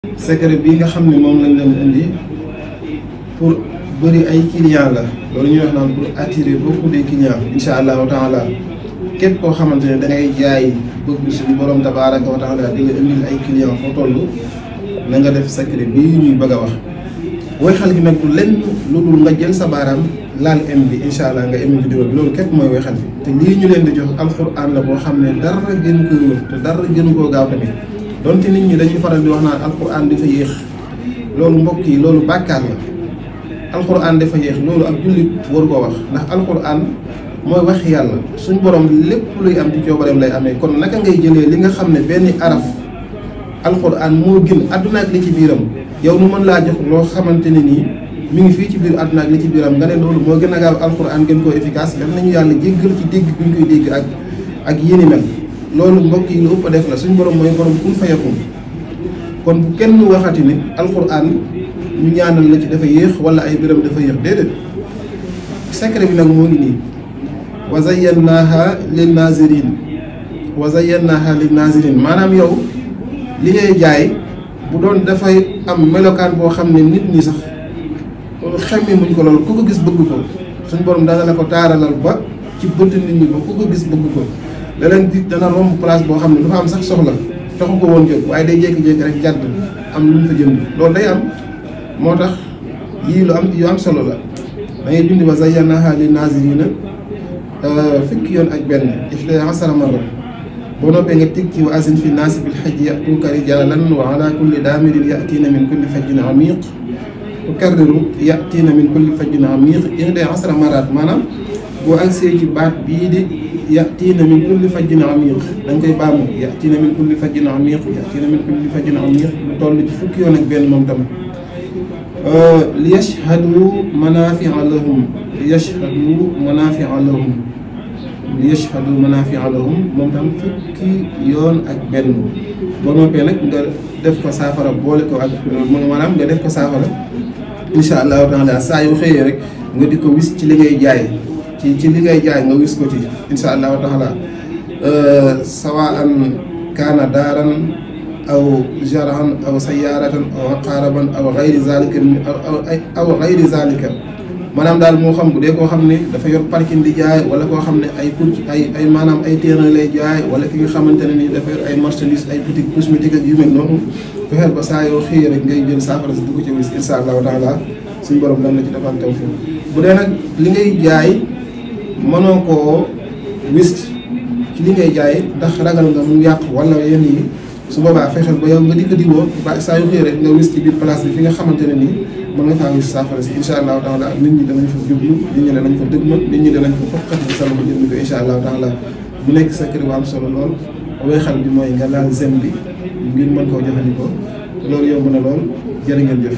secret bi nga xam ne moom lañ leen indi pour bëri ay clients la loolu ñuy wax naan pour attirer beaucoup de clients incha allahu taala képp koo xamante ne da ngay jaay bëgg suñu borom tabaraka wa taala di nga indil ay clients foo toll na nga def secret bii ñuy bëgg a wax. weexal gi nag du lenn lu dul nga jël sa baaraam laal em bi incha allah nga em vidéo bi loolu képp mooy weexal bi te lii ñu leen di jox alxuraan la boo xam ne dara gën koy wër te dara gënu koo gaaw tamit donte nit ñi dañuy faral di wax naan alxuraan dafa yéex loolu mbokk yi loolu bàkkaar la. alxuraan dafa yéex loolu ab jullit waru koo wax ndax alxuraan mooy wax yàlla suñ borom lépp luy am ci coobareem lay amee kon naka ngay jëlee li nga xam ne benn araf alxuraan moo gën àdduna ak li ci biiram yow nu mën laa jox loo xamante ne nii mi ngi fii ci biir àdduna ak li ci biiram nga ne loolu moo gën a gaaw alxuraan gën koo efficace yal nañu yàlla jéggal ci dégg bi ñu koy dégg ak yéni mel loolu mbokk yi lu ëpp a def la suñ borom mooy borom kun fayakun kon bu kenn waxati ne alxuraan ñu ñaanal la ci dafa yéex wala ay biram dafa yéex déedéet secret bi nag moo ngi nii wa zayyannaaha lin nazirin wa zayyannaaha lin nazirin maanaam yow li ngay jaay bu doon dafay am melokaan boo xam ne nit ñi sax xemmi muñ ko loolu ku ko gis bëgg ko suñ borom dana la ko taaralal ba ci bëtt nit ñi ba ku ko gis bëgg ko da leen di dana romb place boo xam ne du fa am sax soxla taxu ko woon jóg waaye day jékki-jékki rek jàdd am lu mu fa jënd loolu day am moo tax yii yu am solo la da ngay bind wa zayyannaaha lin naaziriina fukki yoon ak benn ihdaa asara marra boo noppee nga tig ci wa azin fi naasi bil hajji ya'tuuka rijaalan wa ala kulli daamirin ya'tiina min kulli fajjin amiiq tukarriru ya'tiina min kulli fajjin amiiq ihdaa asara marraat maanaam boo agsee ci baat bii di ya'tiina min kulli fajjin amiiq da nga koy baamu ya'tiina min kulli fajjin amiiq ya'tiina min kulli fajjin amiiq lu toll ci fukki yoon ak benn moom tamit li yashhadu manaafi'a lahum moom tam fukki yoon ak benn boo noppee nag nga def ko saafara boole ko ak maanaam nga def ko saafara insha allahu taala saa yu xëyee rek nga di ko wis ci li ngay jaay ci li ngay jaay nga wis ko ci insha allahu taala sawaan kaana daaran aw jaran aw sayaaratan aw aqaaraban aw xayri zalika maanaam daal moo xam bu dee koo xam ne dafa yor parking di jaay wala koo xam ne ay maanaam ay terrain lay jaay wala ki nga xamante ne ni dafa yor ay marchandises ay boutique cosmétique ak yu mel noonu fexeel ba saa yoo xëyee rek ngay jël saafara si dugg ci wis insha allahu taala suñ borom lan la ci defal tawfiq bu dee nag li ngay jaay mënoo koo wis ci li ngay jaay ndax ragal nga mu yàq wala yenn yi su boobaa fexeel ba yow nga di ko diwoo ba saa yu xëyee rek nga wis ci biir place bi fi nga xamante ne nii mën nga faa wis saafara si insha allahu taala nit ñi danañ fa jublu nit ñi danañ fa dëgmal nit ñi danañ fa fokkati bi sala ko jënd ko insha allahu taala bu nekk secret bu am solo lool weexal bi mooy nga laal zem bi ngir mën koo jëfandikoo loolu yomb na lool jërë ngeen jëf